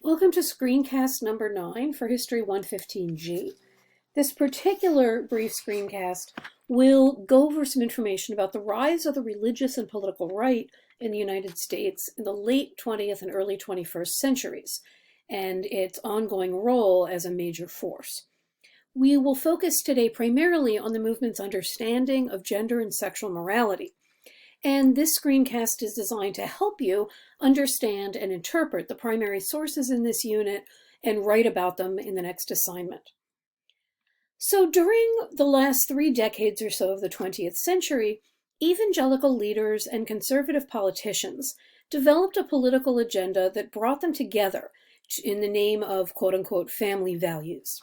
Welcome to Screencast number 9 for History 115G. This particular brief screencast will go over some information about the rise of the religious and political right in the United States in the late 20th and early 21st centuries, and its ongoing role as a major force. We will focus today primarily on the movement's understanding of gender and sexual morality. And this screencast is designed to help you understand and interpret the primary sources in this unit and write about them in the next assignment. So during the last 3 decades or so of the 20th century, evangelical leaders and conservative politicians developed a political agenda that brought them together in the name of quote-unquote family values.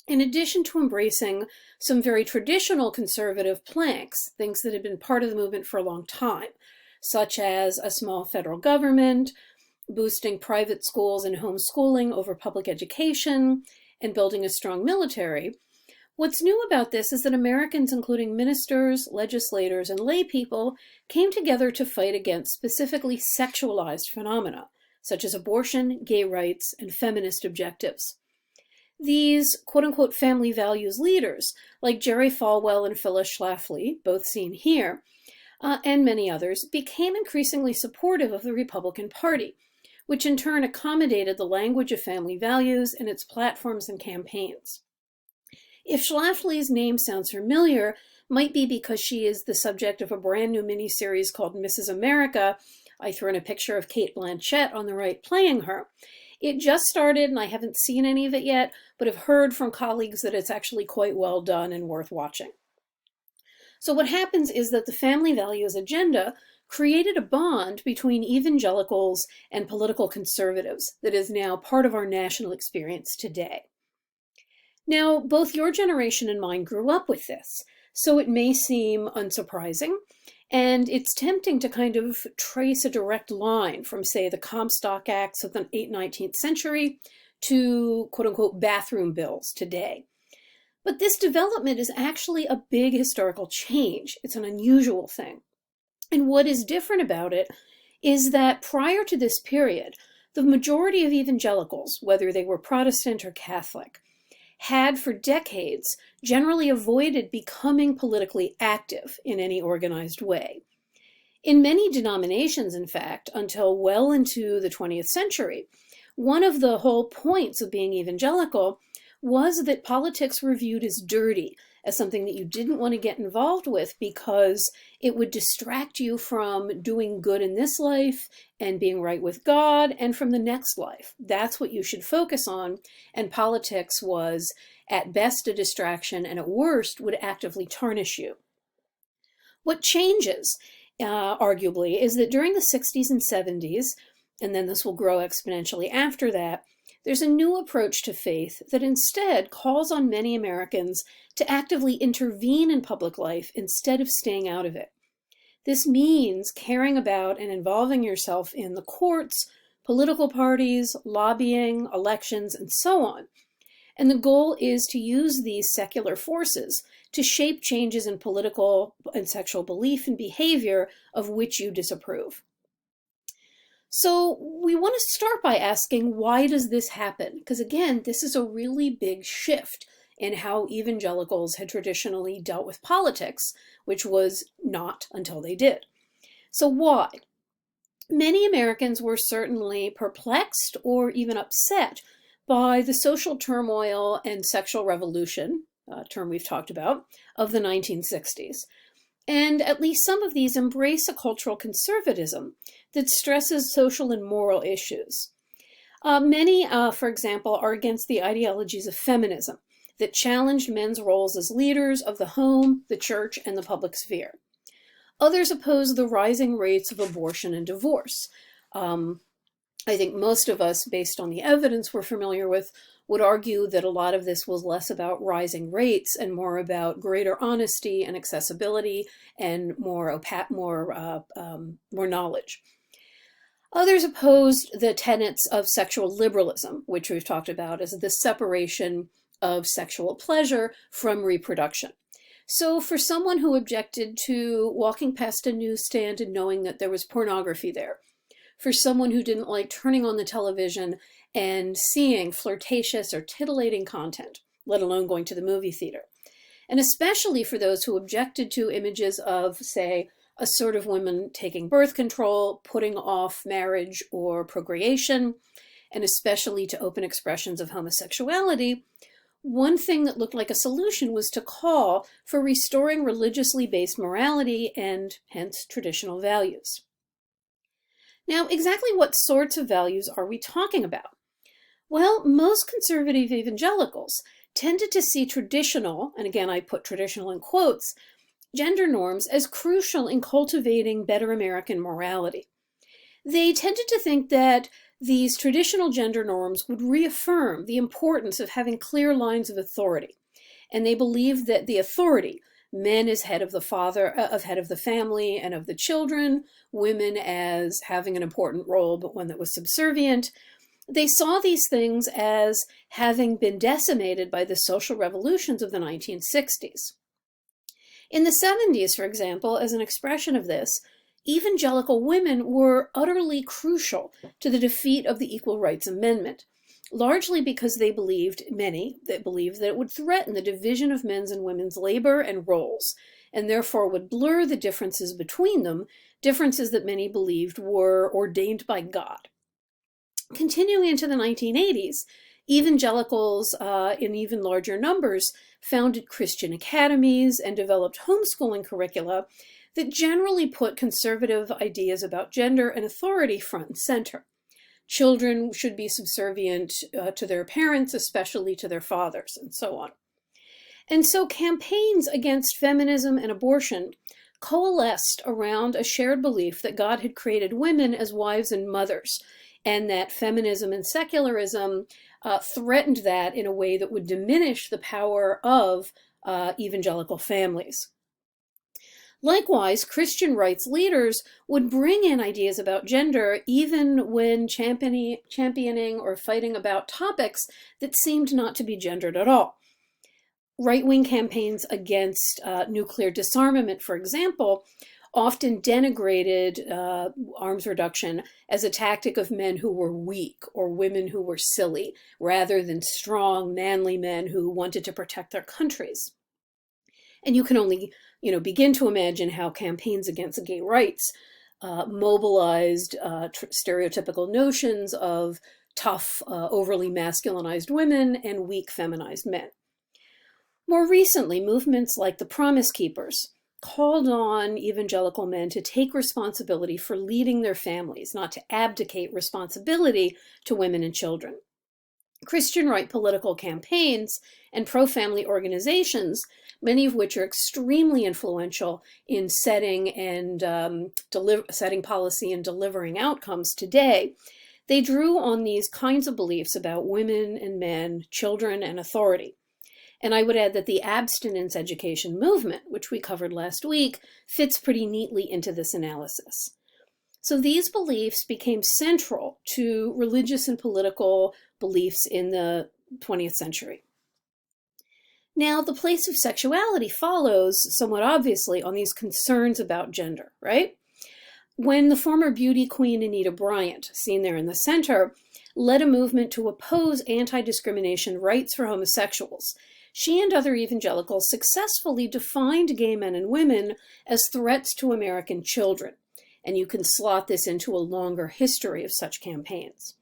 In addition to embracing some very traditional conservative planks, things that had been part of the movement for a long time, such as a small federal government, boosting private schools and homeschooling over public education, and building a strong military, what's new about this is that Americans, including ministers, legislators, and lay people, came together to fight against specifically sexualized phenomena, such as abortion, gay rights, and feminist objectives. These quote-unquote family values leaders, like Jerry Falwell and Phyllis Schlafly, both seen here, and many others, became increasingly supportive of the Republican Party, which in turn accommodated the language of family values in its platforms and campaigns. If Schlafly's name sounds familiar, might be because she is the subject of a brand new miniseries called Mrs. America. I threw in a picture of Cate Blanchett on the right playing her. It just started and I haven't seen any of it yet, but have heard from colleagues that it's actually quite well done and worth watching. So what happens is that the family values agenda created a bond between evangelicals and political conservatives that is now part of our national experience today. Now, both your generation and mine grew up with this, so it may seem unsurprising, and it's tempting to kind of trace a direct line from, say, the Comstock Acts of the 19th century to quote-unquote bathroom bills today. But this development is actually a big historical change. It's an unusual thing. And what is different about it is that prior to this period, the majority of evangelicals, whether they were Protestant or Catholic, had for decades generally avoided becoming politically active in any organized way. In many denominations, in fact, until well into the 20th century, one of the whole points of being evangelical was that politics were viewed as dirty, as something that you didn't want to get involved with because it would distract you from doing good in this life and being right with God and from the next life. That's what you should focus on, and politics was at best a distraction and at worst would actively tarnish you. What changes, arguably, is that during the 60s and 70s, and then this will grow exponentially after that, there's a new approach to faith that instead calls on many Americans to actively intervene in public life instead of staying out of it. This means caring about and involving yourself in the courts, political parties, lobbying, elections, and so on. And the goal is to use these secular forces to shape changes in political and sexual belief and behavior of which you disapprove. So we want to start by asking, why does this happen? Because again, this is a really big shift in how evangelicals had traditionally dealt with politics, which was not until they did. So why? Many Americans were certainly perplexed or even upset by the social turmoil and sexual revolution, a term we've talked about, of the 1960s. And at least some of these embrace a cultural conservatism that stresses social and moral issues. Many, for example, are against the ideologies of feminism that challenged men's roles as leaders of the home, the church, and the public sphere. Others oppose the rising rates of abortion and divorce. I think most of us, based on the evidence we're familiar with, would argue that a lot of this was less about rising rates and more about greater honesty and accessibility and more knowledge. Others opposed the tenets of sexual liberalism, which we've talked about as the separation of sexual pleasure from reproduction. So for someone who objected to walking past a newsstand and knowing that there was pornography there, for someone who didn't like turning on the television and seeing flirtatious or titillating content, let alone going to the movie theater. And especially for those who objected to images of, say, assertive women taking birth control, putting off marriage or procreation, and especially to open expressions of homosexuality, one thing that looked like a solution was to call for restoring religiously based morality and hence traditional values. Now, exactly what sorts of values are we talking about? Well, most conservative evangelicals tended to see traditional, and again I put traditional in quotes, gender norms as crucial in cultivating better American morality. They tended to think that these traditional gender norms would reaffirm the importance of having clear lines of authority. And they believed that the authority, men as head of the family and of the children, women as having an important role, but one that was subservient, they saw these things as having been decimated by the social revolutions of the 1960s. In the 70s, for example, as an expression of this, evangelical women were utterly crucial to the defeat of the Equal Rights Amendment, largely because many believed that it would threaten the division of men's and women's labor and roles, and therefore would blur the differences between them, differences that many believed were ordained by God. Continuing into the 1980s, evangelicals in even larger numbers founded Christian academies and developed homeschooling curricula that generally put conservative ideas about gender and authority front and center. Children should be subservient to their parents, especially to their fathers, and so on. And so campaigns against feminism and abortion coalesced around a shared belief that God had created women as wives and mothers, and that feminism and secularism threatened that in a way that would diminish the power of evangelical families. Likewise, Christian rights leaders would bring in ideas about gender even when championing or fighting about topics that seemed not to be gendered at all. Right-wing campaigns against nuclear disarmament, for example, often denigrated arms reduction as a tactic of men who were weak or women who were silly, rather than strong, manly men who wanted to protect their countries. And you can only begin to imagine how campaigns against gay rights mobilized stereotypical notions of tough, overly masculinized women and weak, feminized men. More recently, movements like the Promise Keepers called on evangelical men to take responsibility for leading their families, not to abdicate responsibility to women and children. Christian right political campaigns and pro-family organizations, many of which are extremely influential in setting policy and delivering outcomes today, they drew on these kinds of beliefs about women and men, children and authority. And I would add that the abstinence education movement, which we covered last week, fits pretty neatly into this analysis. So these beliefs became central to religious and political beliefs in the 20th century. Now, the place of sexuality follows, somewhat obviously, on these concerns about gender, right? When the former beauty queen Anita Bryant, seen there in the center, led a movement to oppose anti-discrimination rights for homosexuals, she and other evangelicals successfully defined gay men and women as threats to American children. And you can slot this into a longer history of such campaigns.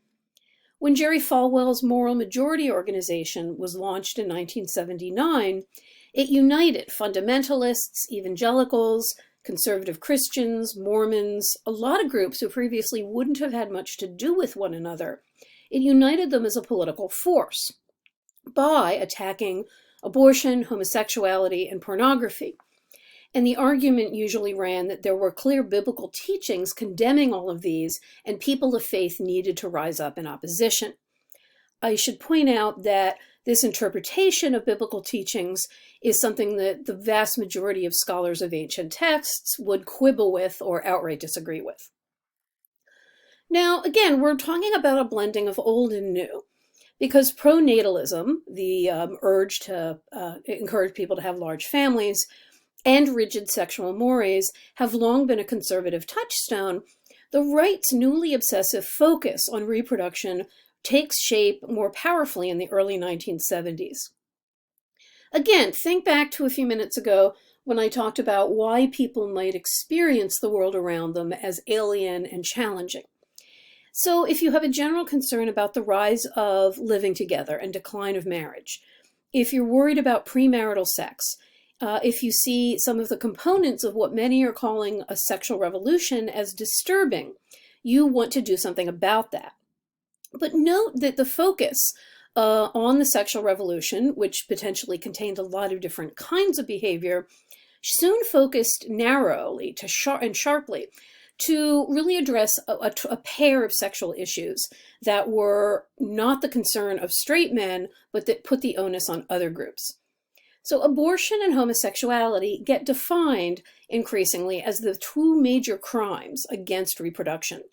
When Jerry Falwell's Moral Majority Organization was launched in 1979, it united fundamentalists, evangelicals, conservative Christians, Mormons, a lot of groups who previously wouldn't have had much to do with one another. It united them as a political force by attacking abortion, homosexuality, and pornography. And the argument usually ran that there were clear biblical teachings condemning all of these, and people of faith needed to rise up in opposition. I should point out that this interpretation of biblical teachings is something that the vast majority of scholars of ancient texts would quibble with or outright disagree with. Now, again, we're talking about a blending of old and new, because pronatalism, the urge to encourage people to have large families, and rigid sexual mores have long been a conservative touchstone. the right's newly obsessive focus on reproduction takes shape more powerfully in the early 1970s. Again, think back to a few minutes ago when I talked about why people might experience the world around them as alien and challenging. So if you have a general concern about the rise of living together and decline of marriage, if you're worried about premarital sex, if you see some of the components of what many are calling a sexual revolution as disturbing, you want to do something about that. But note that the focus on the sexual revolution, which potentially contained a lot of different kinds of behavior, soon focused narrowly and sharply to really address a pair of sexual issues that were not the concern of straight men, but that put the onus on other groups. So abortion and homosexuality get defined increasingly as the two major crimes against reproduction.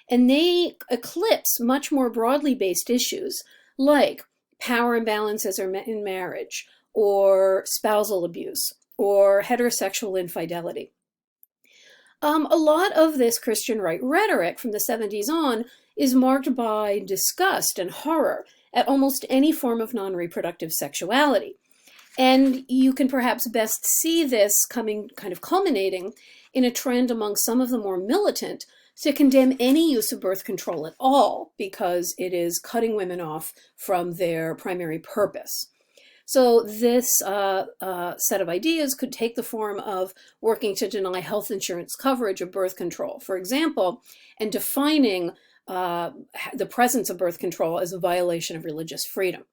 And they eclipse much more broadly based issues like power imbalances in marriage, or spousal abuse, or heterosexual infidelity. A lot of this Christian right rhetoric from the 70s on is marked by disgust and horror at almost any form of non-reproductive sexuality. And you can perhaps best see this kind of culminating in a trend among some of the more militant to condemn any use of birth control at all because it is cutting women off from their primary purpose. So this set of ideas could take the form of working to deny health insurance coverage of birth control, for example, and defining the presence of birth control as a violation of religious freedom.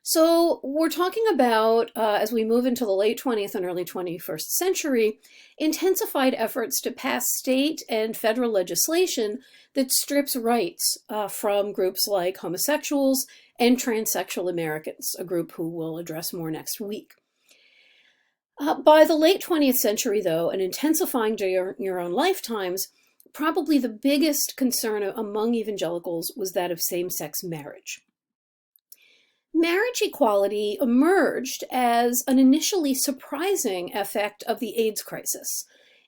So we're talking about, as we move into the late 20th and early 21st century, intensified efforts to pass state and federal legislation that strips rights from groups like homosexuals and transsexual Americans, a group who we'll address more next week. By the late 20th century, though, and intensifying during your own lifetimes, probably the biggest concern among evangelicals was that of same-sex marriage. Marriage equality emerged as an initially surprising effect of the AIDS crisis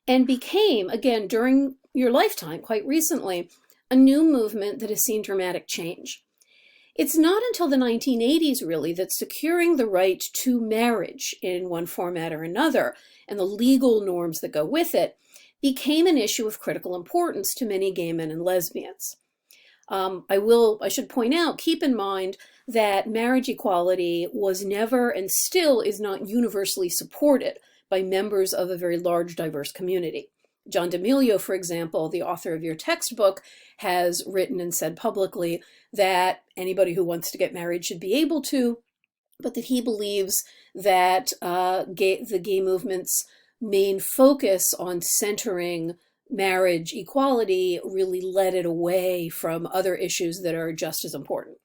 and became, again, during your lifetime, quite recently, a new movement that has seen dramatic change. It's not until the 1980s, really, that securing the right to marriage in one format or another and the legal norms that go with it became an issue of critical importance to many gay men and lesbians. I should point out, keep in mind that marriage equality was never and still is not universally supported by members of a very large, diverse community. John D'Amelio, for example, the author of your textbook, has written and said publicly that anybody who wants to get married should be able to, but that he believes that the gay movement's main focus on centering marriage equality really led it away from other issues that are just as important.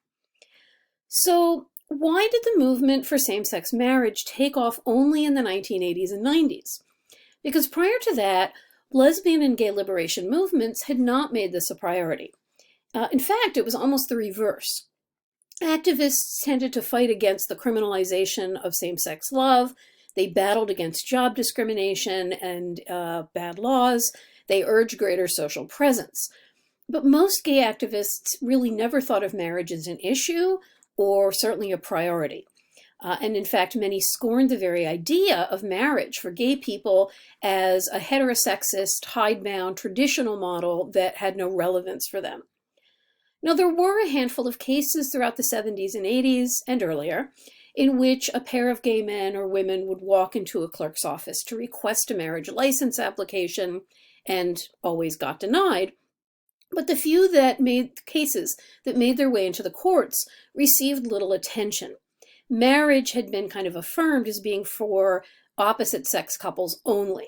So why did the movement for same-sex marriage take off only in the 1980s and 90s? Because prior to that, lesbian and gay liberation movements had not made this a priority. In fact, it was almost the reverse. Activists tended to fight against the criminalization of same-sex love. They battled against job discrimination and bad laws. They urged greater social presence. But most gay activists really never thought of marriage as an issue or certainly a priority. And in fact, many scorned the very idea of marriage for gay people as a heterosexist, hidebound, traditional model that had no relevance for them. Now, there were a handful of cases throughout the 70s and 80s and earlier in which a pair of gay men or women would walk into a clerk's office to request a marriage license application and always got denied. But the few cases that made their way into the courts received little attention. Marriage had been kind of affirmed as being for opposite-sex couples only.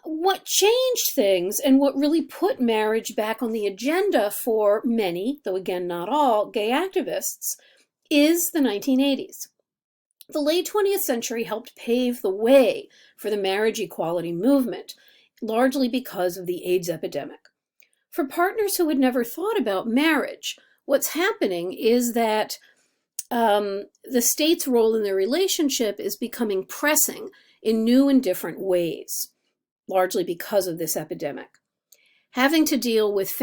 What changed things and what really put marriage back on the agenda for many, though again not all, gay activists is the 1980s. The late 20th century helped pave the way for the marriage equality movement, largely because of the AIDS epidemic. For partners who had never thought about marriage, what's happening is that the state's role in their relationship is becoming pressing in new and different ways. largely because of this epidemic. Having to deal with